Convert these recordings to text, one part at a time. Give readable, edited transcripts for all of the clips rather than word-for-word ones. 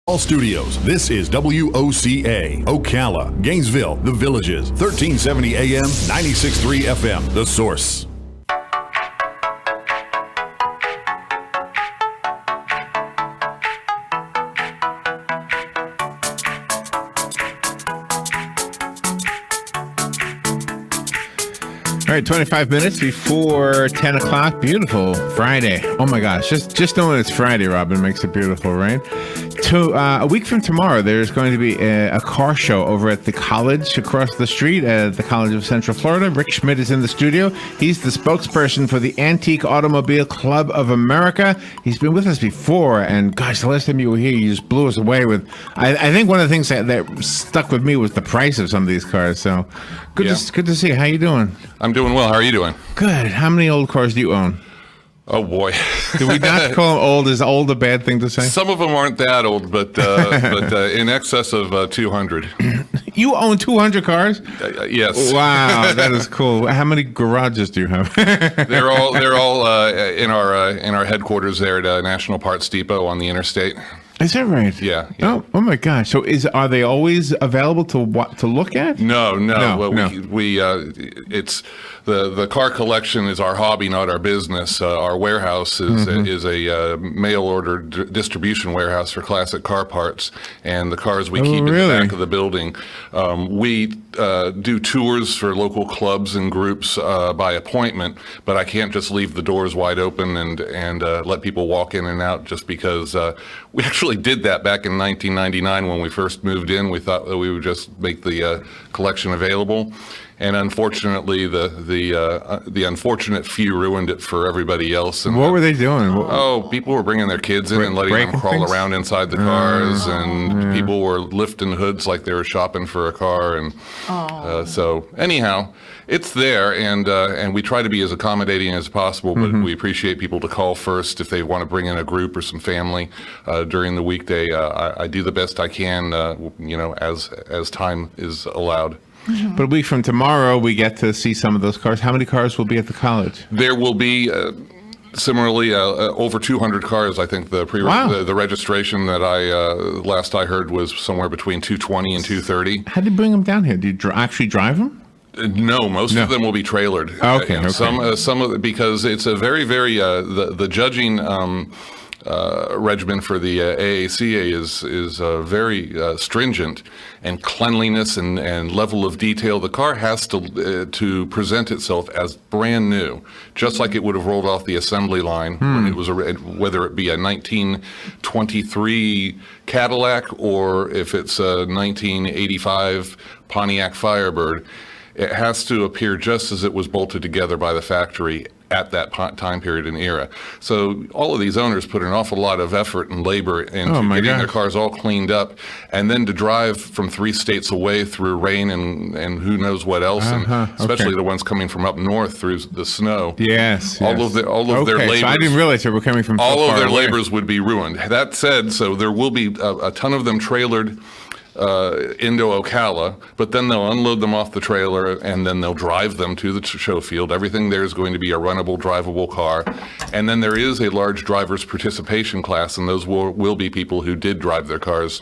All studios. This is WOCA, Ocala, Gainesville, The Villages, 1370 AM, 96.3 FM, The Source. All right, 25 minutes before 10 o'clock. Beautiful Friday. Oh, my gosh. Just knowing it's Friday, Robin, makes it beautiful, right? A week from tomorrow, there's going to be a car show over at the college across the street at the College of Central Florida. Rick Schmidt is in the studio. He's the spokesperson for the Antique Automobile Club of America. He's been with us before, and gosh, the last time you were here, you just blew us away with... I think one of the things that stuck with me was the price of some of these cars. So good to see you. How you doing? I'm doing well. How are you doing? Good. How many old cars do you own? Oh, boy. Do we not call them old? Is old a bad thing to say? Some of them aren't that old, but in excess of 200. You own 200 cars? Yes. Wow, that is cool. How many garages do you have? They're all in our headquarters there at National Parts Depot on the interstate. Is that right? Yeah. Oh my gosh! So are they always available to look at? No. No. We it's the car collection is our hobby, not our business. Our warehouse is a mail order distribution warehouse for classic car parts, and the cars we keep in the back of the building. We do tours for local clubs and groups by appointment, but I can't just leave the doors wide open and let people walk in and out just because we actually did that back in 1999 when we first moved in. We thought that we would just make the collection available, and unfortunately, the unfortunate few ruined it for everybody else. And what were they doing? People were bringing their kids in and letting them crawl around inside the cars, and people were lifting hoods like they were shopping for a car. And so anyhow, it's there, and we try to be as accommodating as possible, but we appreciate people to call first if they want to bring in a group or some family during the weekday. I do the best I can, as time is allowed. But a week from tomorrow, we get to see some of those cars. How many cars will be at the college? There will be... Similarly, over 200 cars. I think the registration that last I heard was somewhere between 220 and 230. How did you bring them down here? Did you actually drive them? No, most of them will be trailered. Okay. Some of because it's a very the judging regimen for the AACA is very stringent, and cleanliness and level of detail. The car has to present itself as brand new, just like it would have rolled off the assembly line when it was whether it be a 1923 Cadillac or if it's a 1985 Pontiac Firebird. It has to appear just as it was bolted together by the factory at that time period and era. So all of these owners put an awful lot of effort and labor into getting their cars all cleaned up, and then to drive from 3 states away through rain and who knows what else, and especially the ones coming from up north through the snow. Yes. All of their labors. So I didn't realize they were coming from all so of their away. labors would be ruined. That said, so there will be a ton of them trailered into Ocala, but then they'll unload them off the trailer and then they'll drive them to the show field. Everything there is going to be a runnable, drivable car. And then there is a large driver's participation class, and those will be people who did drive their cars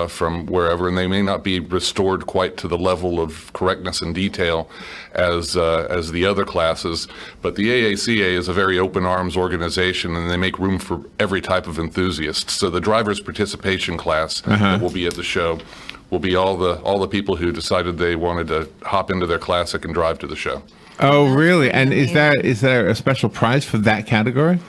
from wherever, and they may not be restored quite to the level of correctness and detail as the other classes. But the AACA is a very open arms organization, and they make room for every type of enthusiast. So the driver's participation class that will be at the show will be all the people who decided they wanted to hop into their classic and drive to the show. Oh, really? And is there a special prize for that category?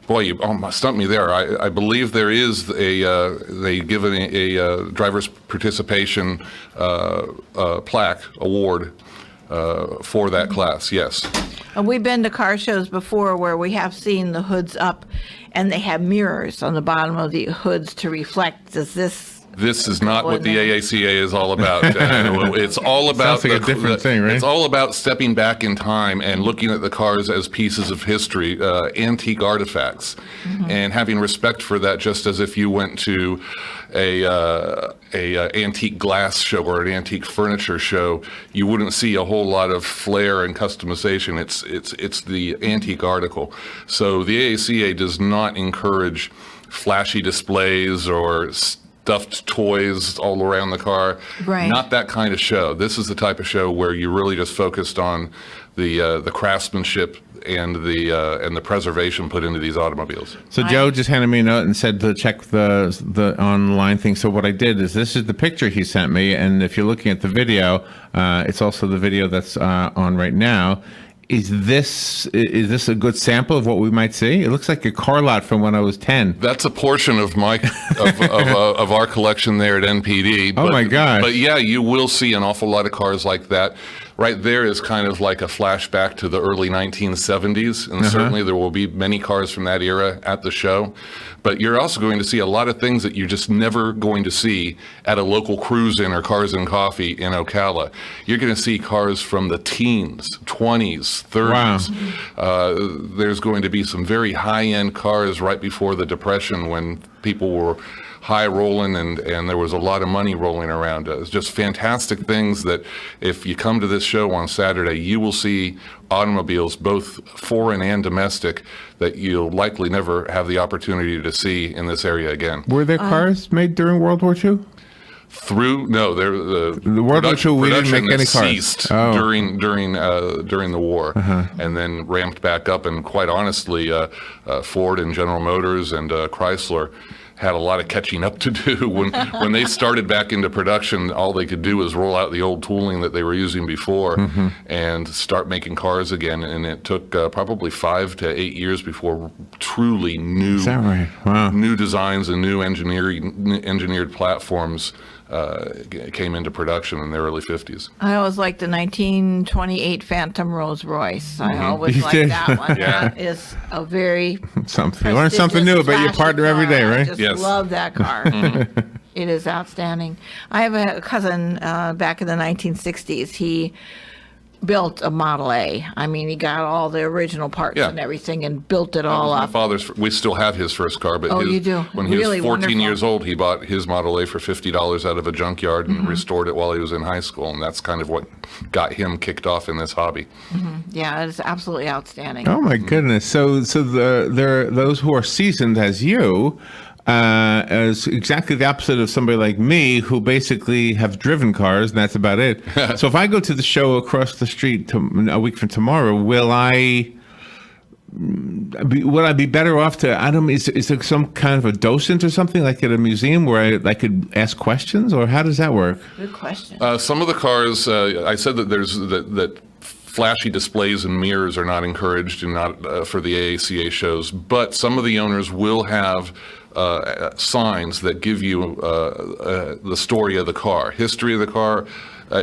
Boy, you stumped me there. I believe there is they give a driver's participation plaque award for that class, yes. And we've been to car shows before where we have seen the hoods up and they have mirrors on the bottom of the hoods to reflect. This is not what the AACA is all about. It's all about sounds like a different thing, right? It's all about stepping back in time and looking at the cars as pieces of history, antique artifacts, and having respect for that, just as if you went to a antique glass show or an antique furniture show, you wouldn't see a whole lot of flair and customization. It's the antique article. So the AACA does not encourage flashy displays or stuffed toys all around the car. Right. Not that kind of show. This is the type of show where you're really just focused on the craftsmanship and the preservation put into these automobiles. So Joe just handed me a note and said to check the online thing. So what I did is, this is the picture he sent me, and if you're looking at the video, it's also the video that's on right now. Is this a good sample of what we might see? It looks like a car lot from when I was 10. That's a portion of of our collection there at NPD. Oh my gosh. But yeah, you will see an awful lot of cars like that. Right there is kind of like a flashback to the early 1970s, and certainly there will be many cars from that era at the show. But you're also going to see a lot of things that you're just never going to see at a local cruise-in or Cars and Coffee in Ocala. You're going to see cars from the teens, 20s, 30s. Wow. There's going to be some very high-end cars right before the Depression, when people were high rolling and there was a lot of money rolling around. It's just fantastic things that if you come to this show on Saturday, you will see automobiles, both foreign and domestic, that you'll likely never have the opportunity to see in this area again. Were there cars made during World War II? The World War II, we didn't make any cars. Ceased during the war, and then ramped back up. And quite honestly, Ford and General Motors and Chrysler had a lot of catching up to do. When they started back into production, all they could do was roll out the old tooling that they were using before and start making cars again. And it took probably 5 to 8 years before truly new, Is that right? Wow. new designs and new engineered platforms came into production in the early 50s. I always liked the 1928 Phantom Rolls Royce. I always You liked did? that one. Yeah. That is a very Something. You learn something new about your flashy partner every car. day, I right? just Yes. love that car. It is outstanding. I have a cousin back in the 1960s. He built a Model A. I mean, he got all the original parts Yeah. and everything and built it all My up. father's. We still have his first car, but You do? when he Really was 14 wonderful. years old, he bought his Model A for $50 out of a junkyard and restored it while he was in high school, and that's kind of what got him kicked off in this hobby. Yeah, it's absolutely outstanding. Oh my goodness! So there are those who are seasoned as you, as exactly the opposite of somebody like me, who basically have driven cars, and that's about it. So if I go to the show across the street a week from tomorrow, would I be better off to? I don't. Is there some kind of a docent or something like at a museum where I could ask questions, or how does that work? Good question. Some of the cars, I said that there's that flashy displays and mirrors are not encouraged and not for the AACA shows, but some of the owners will have signs that give you the story of the car, history of the car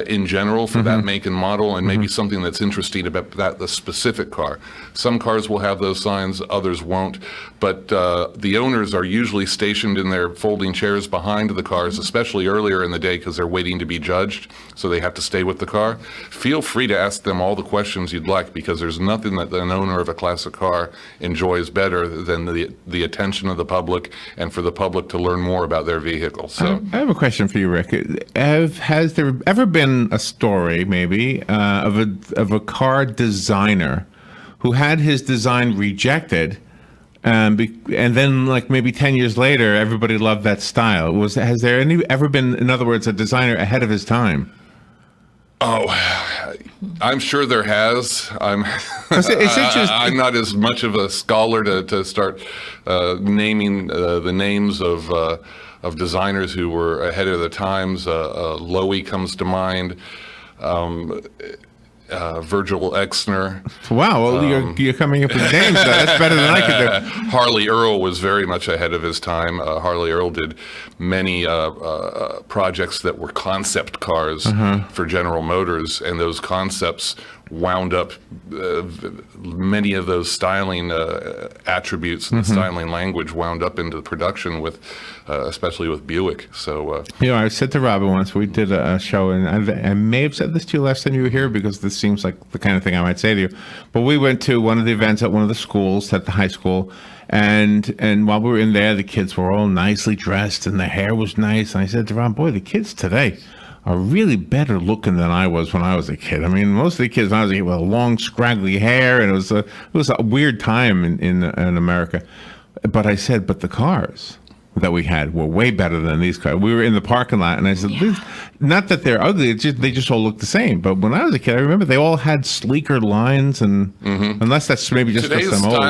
in general for that make and model, and maybe something that's interesting about the specific car. Some cars will have those signs, others won't, but the owners are usually stationed in their folding chairs behind the cars, especially earlier in the day because they're waiting to be judged, so they have to stay with the car. Feel free to ask them all the questions you'd like, because there's nothing that an owner of a classic car enjoys better than the attention of the public and for the public to learn more about their vehicle. So I have a question for you, Rick. Has there ever been a story, maybe, of a car designer who had his design rejected, and then, like maybe 10 years later, everybody loved that style? Has there ever been, in other words, a designer ahead of his time? Oh, I'm sure there has. I'm not as much of a scholar to start naming the names of designers who were ahead of the times. Loewy comes to mind. Virgil Exner. Wow, well, you're coming up with names. That's better than I could do. Harley Earl was very much ahead of his time. Harley Earl did many projects that were concept cars for General Motors, and those concepts wound up, many of those styling attributes and the styling language wound up into production with, especially with Buick. So, I said to Robin once, we did a show, and I may have said this to you last time you were here, because this seems like the kind of thing I might say to you. But we went to one of the events at one of the schools, at the high school, and while we were in there, the kids were all nicely dressed, and their hair was nice. And I said to Robin, boy, the kids today are really better looking than I was when I was a kid. I mean, most of the kids when I was a kid had long, scraggly hair, and it was a weird time in America. But I said, but the cars that we had were way better than these cars. We were in the parking lot, and I said, not that they're ugly, it's just, they just all look the same. But when I was a kid, I remember they all had sleeker lines, and unless that's maybe just because I'm old.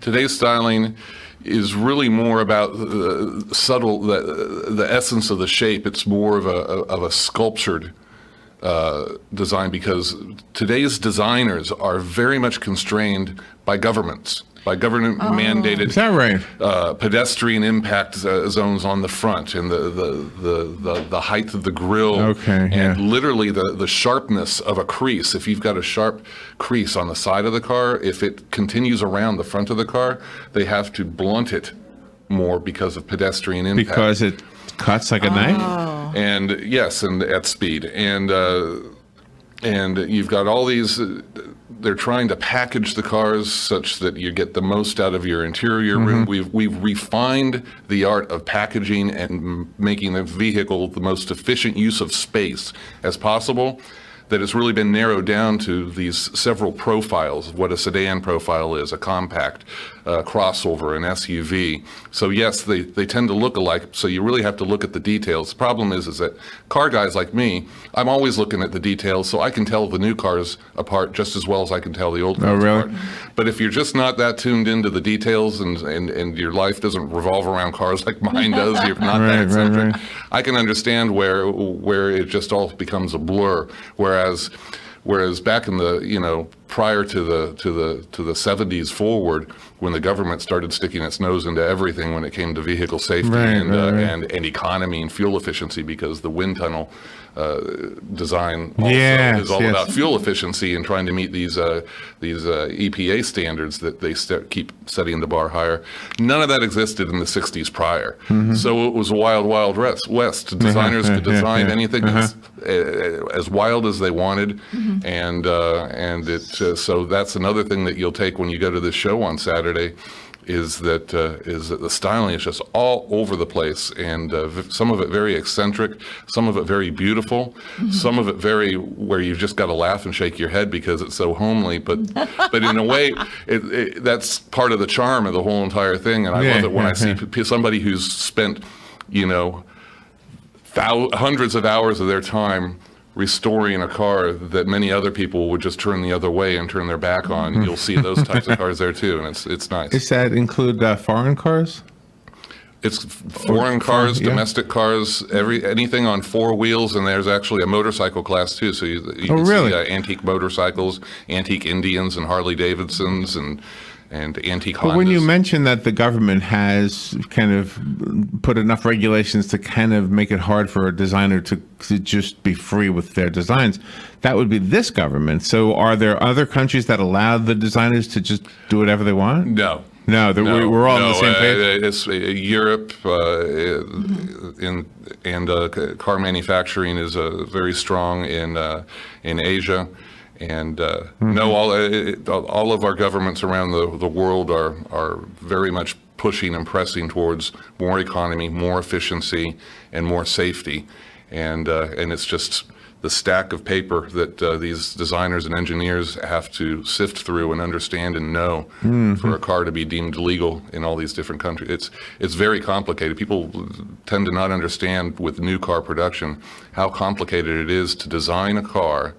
Today's styling is really more about the subtle, the essence of the shape. It's more of a sculptured design, because today's designers are very much constrained by governments. By government-mandated Is that right? Pedestrian impact zones on the front, and the height of the grille, and literally the sharpness of a crease. If you've got a sharp crease on the side of the car, if it continues around the front of the car, they have to blunt it more because of pedestrian impact. Because it cuts like a knife? And yes, and at speed. And you've got all these... They're trying to package the cars such that you get the most out of your interior room. We've refined the art of packaging and making the vehicle the most efficient use of space as possible, that it's really been narrowed down to these several profiles of what a sedan profile is, a compact, crossover, an SUV. So yes, they tend to look alike, so you really have to look at the details. The problem is that car guys like me, I'm always looking at the details, so I can tell the new cars apart just as well as I can tell the old cars apart. But if you're just not that tuned into the details, and your life doesn't revolve around cars like mine does, you're not that eccentric, I can understand where it just all becomes a blur. Whereas back in the, prior to the 70s forward, when the government started sticking its nose into everything when it came to vehicle safety and economy and fuel efficiency, because the wind tunnel design also is all about fuel efficiency and trying to meet these EPA standards that they keep setting the bar higher. None of that existed in the 60s prior. So it was a wild, wild west. Designers could design anything as wild as they wanted, and so that's another thing that you'll take when you go to this show on Saturday, is that the styling is just all over the place, and some of it very eccentric, some of it very beautiful, some of it very where you've just got to laugh and shake your head because it's so homely. But in a way, that's part of the charm of the whole entire thing. And I love it when I see somebody who's spent, hundreds of hours of their time restoring a car that many other people would just turn the other way and turn their back on. You'll see those types of cars there too, and it's nice. Does that include foreign cars? It's foreign cars, domestic cars, anything on four wheels, and there's actually a motorcycle class too. So you can see antique motorcycles, antique Indians and Harley Davidsons, and antique Hondas. But when you mention that the government has kind of put enough regulations to kind of make it hard for a designer to just be free with their designs, that would be this government. So are there other countries that allow the designers to just do whatever they want? No. We're all on the same page. It's Europe, and car manufacturing is very strong in Asia. And all of our governments around the world are very much pushing and pressing towards more economy, more efficiency, and more safety. And it's just the stack of paper that these designers and engineers have to sift through and understand and know for a car to be deemed legal in all these different countries. It's very complicated. People tend to not understand with new car production how complicated it is to design a car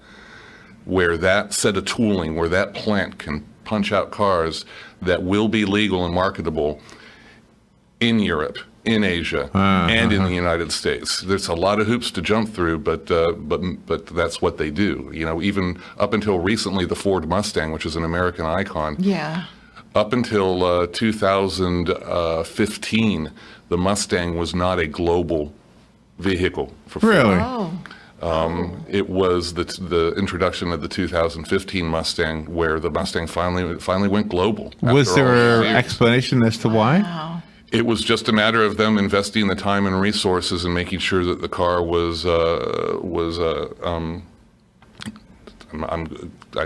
where that set of tooling, where that plant can punch out cars that will be legal and marketable in Europe, in Asia, and in the United States. There's a lot of hoops to jump through, but that's what they do. Even up until recently, the Ford Mustang, which is an American icon, up until 2015, the Mustang was not a global vehicle for Ford. Really? It was the introduction of the 2015 Mustang where the Mustang finally went global. Was there an explanation as to why? Wow. It was just a matter of them investing the time and resources and making sure that the car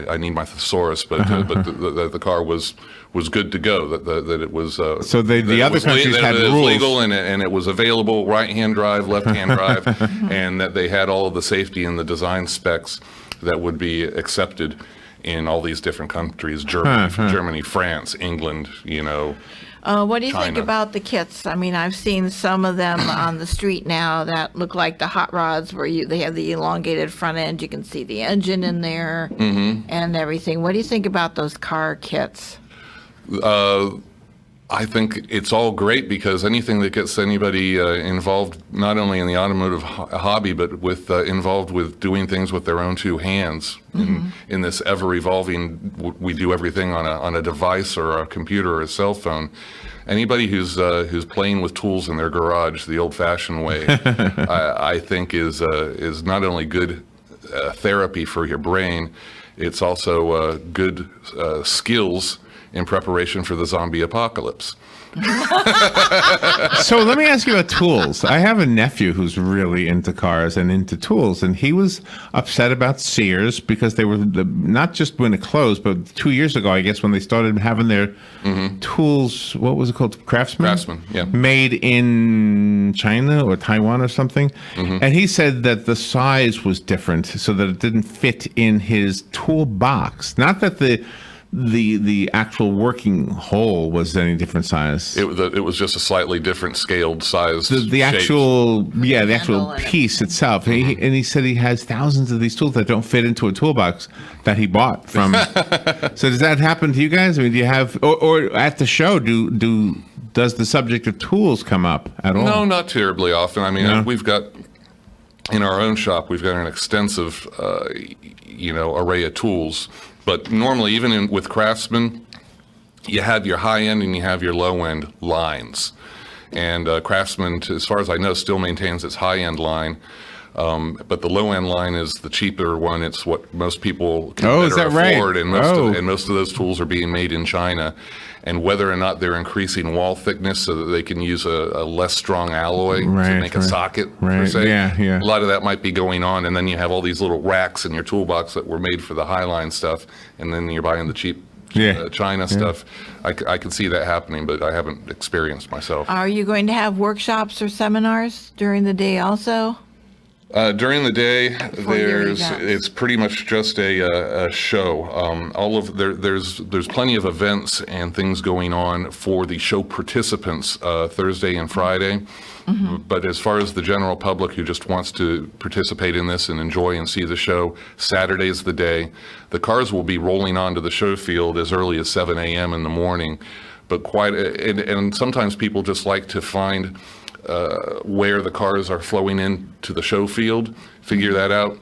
I need my thesaurus, but the car was good to go. That it was. So the other countries had rules. It was legal and it was available, right-hand drive, left-hand drive, and that they had all of the safety and the design specs that would be accepted in all these different countries: Germany, France, England. What do you think China. about the kits? I mean, I've seen some of them on the street now that look like the hot rods where they have the elongated front end. You can see the engine in there and everything. What do you think about those car kits? I think it's all great because anything that gets anybody involved, not only in the automotive hobby, but with involved with doing things with their own two hands. In this ever-evolving, we do everything on a device or a computer or a cell phone. Anybody who's playing with tools in their garage the old-fashioned way, I think is not only good therapy for your brain, it's also good skills in preparation for the zombie apocalypse. So let me ask you about tools. I have a nephew who's really into cars and into tools, and he was upset about Sears because they were not just when it closed, but 2 years ago, I guess, when they started having their tools, what was it called? Craftsman, yeah. Made in China or Taiwan or something. And he said that the size was different so that it didn't fit in his toolbox. Not that the actual working hole was any different size. It was just a slightly different scaled size. The actual Handle and piece itself. And he said he has thousands of these tools that don't fit into a toolbox that he bought from. So does that happen to you guys? I mean, do you have or at the show does the subject of tools come up at all? No, not terribly often. I mean, No? we've got in our own shop, we've got an extensive array of tools. But normally, even with Craftsman, you have your high end and you have your low end lines. And Craftsman, as far as I know, still maintains its high end line. But the low end line is the cheaper one. It's what most people can is better that right? afford. And most of those tools are being made in China. And whether or not they're increasing wall thickness so that they can use a less strong alloy to make a socket, per se. Yeah. A lot of that might be going on. And then you have all these little racks in your toolbox that were made for the Highline stuff. And then you're buying the cheap China stuff. I can see that happening, but I haven't experienced myself. Are you going to have workshops or seminars during the day also? During the day, your events. it's pretty much just a show. There's plenty of events and things going on for the show participants Thursday and Friday. But as far as the general public who just wants to participate in this and enjoy and see the show, Saturday's the day. The cars will be rolling onto the show field as early as 7 a.m. in the morning. But and sometimes people just like to find where the cars are flowing into the show field, figure that out,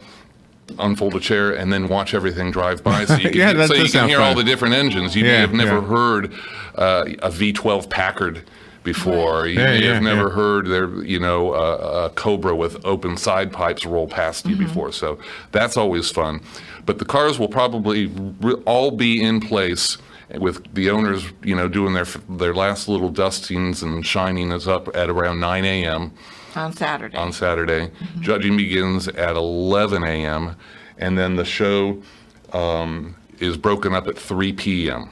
unfold a chair, and then watch everything drive by. So you can, you can hear all the different engines. You may have never heard a V12 Packard before. You may have never heard a Cobra with open side pipes roll past you before. So that's always fun. But the cars will probably all be in place with the owners, doing their last little dustings and shining us up at around 9 a.m. On Saturday. Judging begins at 11 a.m. and then the show is broken up at 3 p.m.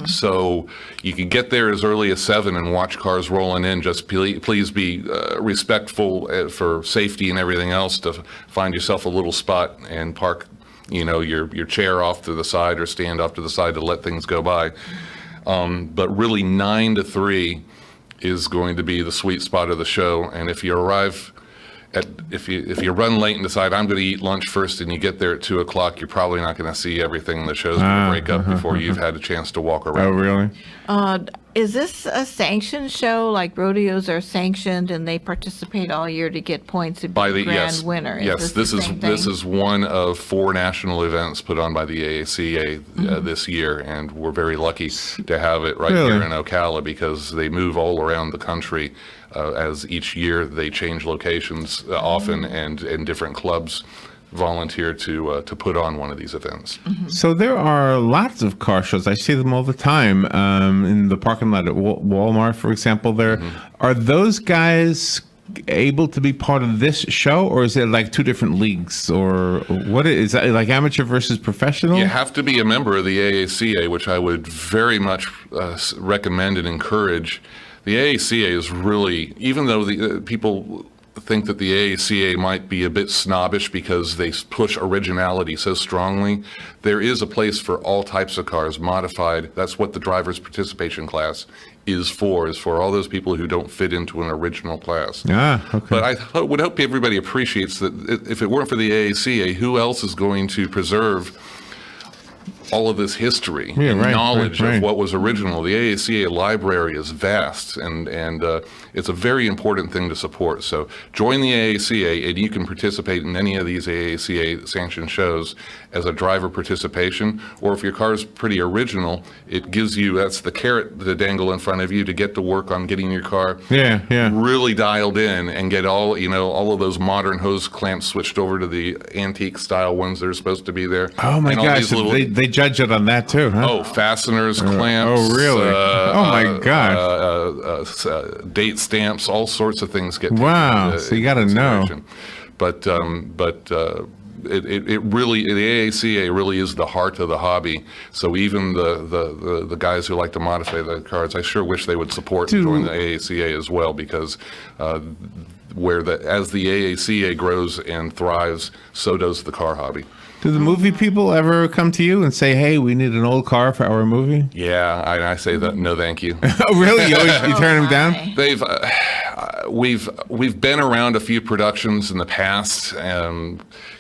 So you can get there as early as 7 and watch cars rolling in. Just please be respectful for safety and everything else to find yourself a little spot and park your chair off to the side or stand off to the side to let things go by. But really 9 to 3 is going to be the sweet spot of the show. And if you arrive if you run late and decide I'm going to eat lunch first and you get there at 2 o'clock, you're probably not going to see everything. The show's going to break up before you've had a chance to walk around. Oh, really? Is this a sanctioned show? Like rodeos are sanctioned and they participate all year to get points to be the grand winner? Yes, this is one of 4 national events put on by the AACA this year, and we're very lucky to have it right here in Ocala because they move all around the country. As each year they change locations often, and different clubs volunteer to put on one of these events. So there are lots of car shows. I see them all the time in the parking lot at Walmart, for example. There are those guys able to be part of this show, or is it like 2 different leagues, or what is that, like amateur versus professional? You have to be a member of the AACA, which I would very much recommend and encourage. The AACA is really, even though the people think that the AACA might be a bit snobbish because they push originality so strongly, there is a place for all types of cars, modified. That's what the driver's participation class is for all those people who don't fit into an original class. Okay. But I would hope everybody appreciates that if it weren't for the AACA, who else is going to preserve all of this history and knowledge of what was original? The AACA library is vast, and it's a very important thing to support. So join the AACA, and you can participate in any of these AACA sanctioned shows as a driver participation. Or if your car is pretty original, it gives you, that's the carrot to dangle in front of you to get to work on getting your car really dialed in and get all of those modern hose clamps switched over to the antique style ones that are supposed to be there. Oh my gosh, they judge it on that too, huh? Oh, fasteners, clamps. Oh, really? Oh my gosh. Date stamps, all sorts of things get. Wow. So you got to know. But it really, the AACA really is the heart of the hobby. So even the guys who like to modify the cars, I sure wish they would support and join the AACA as well, because as the AACA grows and thrives, so does the car hobby. Do the movie people ever come to you and say, "Hey, we need an old car for our movie"? Yeah, I say that. No, thank you. Oh, really? You turn them down? They've we've been around a few productions in the past.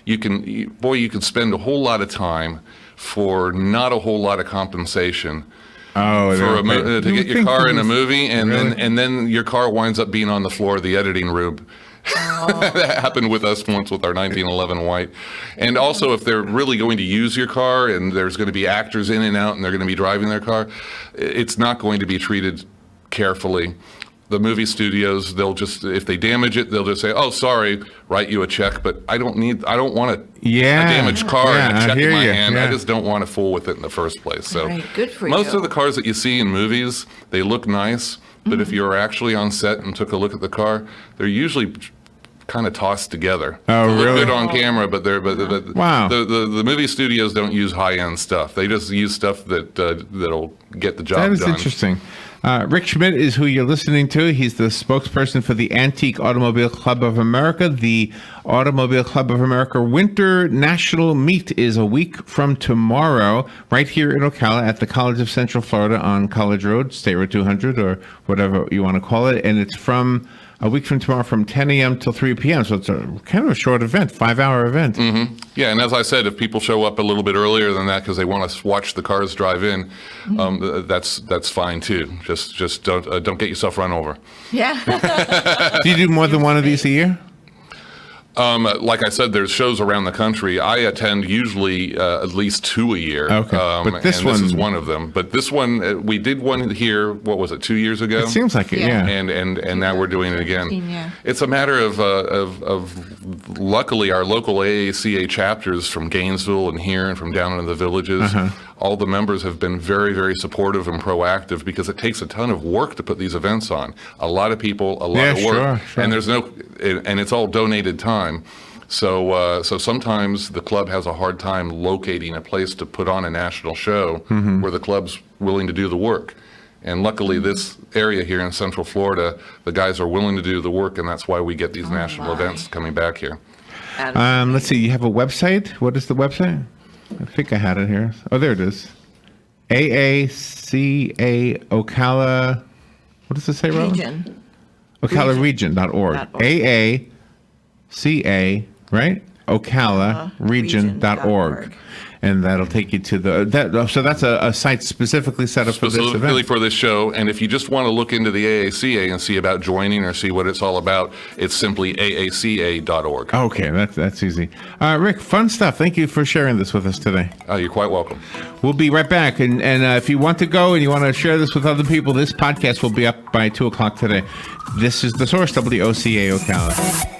You can spend a whole lot of time for not a whole lot of compensation. To get your car in a movie, and then your car winds up being on the floor of the editing room. That happened with us once with our 1911 white. And also, if they're really going to use your car and there's going to be actors in and out and they're going to be driving their car, it's not going to be treated carefully. The movie studios, they'll just, if they damage it, they'll just say, "Oh, sorry, write you a check." But I don't want a damaged car and a check in my hand. I just don't want to fool with it in the first place. So good for most of the cars that you see in movies, they look nice. But if you're actually on set and took a look at the car, they're usually kind of tossed together. Oh, they look really? good on camera, but wow. The movie studios don't use high-end stuff. They just use stuff that'll get the job done. That is interesting. Rick Schmidt is who you're listening to. He's the spokesperson for the Antique Automobile Club of America. The Automobile Club of America Winter National Meet is a week from tomorrow, right here in Ocala at the College of Central Florida on College Road, State Road 200, or whatever you want to call it. And it's from a week from tomorrow from 10 a.m. till 3 p.m. So it's a kind of a short event, 5-hour event. Mm-hmm. Yeah, and as I said, if people show up a little bit earlier than that because they want to watch the cars drive in, that's fine too. Just don't get yourself run over. Yeah. Do you do more than one of these a year? Like I said, there's shows around the country. I attend usually at least 2 a year. Okay, but this is one of them. But this one, we did one here. What was it? 2 years ago. It seems like it. Yeah. And now we're doing it again. Yeah. It's a matter of luckily our local AACA chapters from Gainesville and here and from down in the villages. All the members have been very, very supportive and proactive because it takes a ton of work to put these events on. A lot of people, a lot of work, sure. and it's all donated time. So sometimes the club has a hard time locating a place to put on a national show where the club's willing to do the work. And luckily, this area here in Central Florida, the guys are willing to do the work, and that's why we get these national events coming back here. Let's see. You have a website. What is the website? I think I had it here. Oh, there it is. AACA Ocala. What does it say, Robin? Region. OcalaRegion.org. AACA, right? OcalaRegion.org. And that'll take you to so that's a site specifically set up for this event. Specifically for this show. And if you just want to look into the AACA and see about joining or see what it's all about, it's simply AACA.org. Okay, that's easy. Rick, fun stuff. Thank you for sharing this with us today. You're quite welcome. We'll be right back. And if you want to go and you want to share this with other people, this podcast will be up by 2 o'clock today. This is The Source, WOCA Ocala.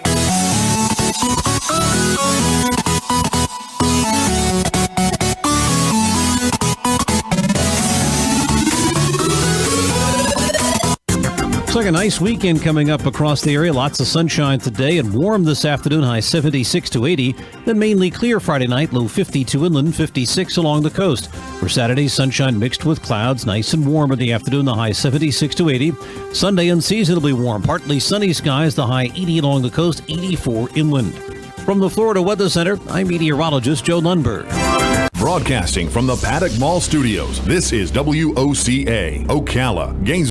like a nice weekend coming up across the area. Lots of sunshine today and warm this afternoon, high 76 to 80. Then mainly clear Friday night, low 52 inland, 56 along the coast. For Saturday, sunshine mixed with clouds, nice and warm in the afternoon, the high 76 to 80. Sunday, unseasonably warm, partly sunny skies, the high 80 along the coast, 84 inland. From the Florida Weather Center, I'm meteorologist Joe Lundberg. Broadcasting from the Paddock Mall Studios, this is WOCA, Ocala, Gainesville.